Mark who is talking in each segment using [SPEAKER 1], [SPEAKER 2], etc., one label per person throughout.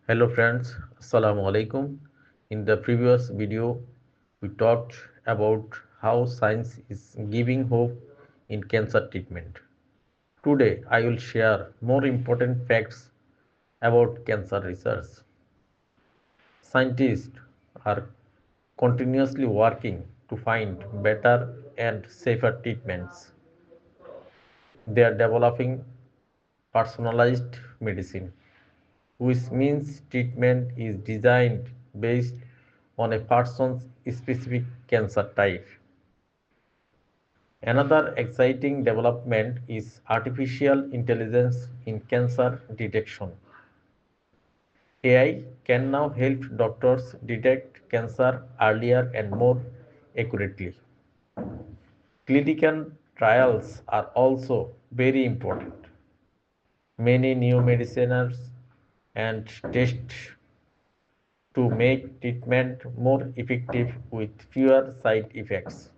[SPEAKER 1] Hello friends, Assalamu alaikum. In the previous video, we talked about how science is giving hope in cancer treatment. Today, I will share more important facts about cancer research. Scientists are continuously working to find better and safer treatments. They are developing personalized medicine, which means treatment is designed based on a person's specific cancer type. Another exciting development is artificial intelligence in cancer detection. AI can now help doctors detect cancer earlier and more accurately. Clinical trials are also very important. Many new medicines and tests to make treatment more effective with fewer side effects.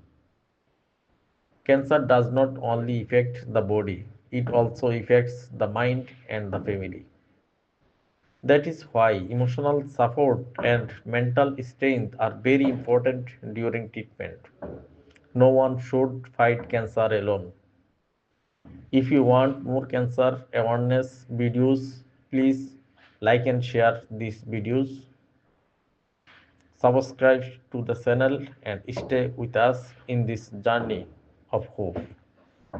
[SPEAKER 1] Cancer does not only affect the body, it also affects the mind and the family. That is why emotional support and mental strength are very important during treatment. No one should fight cancer alone. If you want more cancer awareness videos, please like and share these videos. Subscribe to the channel and stay with us in this journey of hope.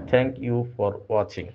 [SPEAKER 1] Thank you for watching.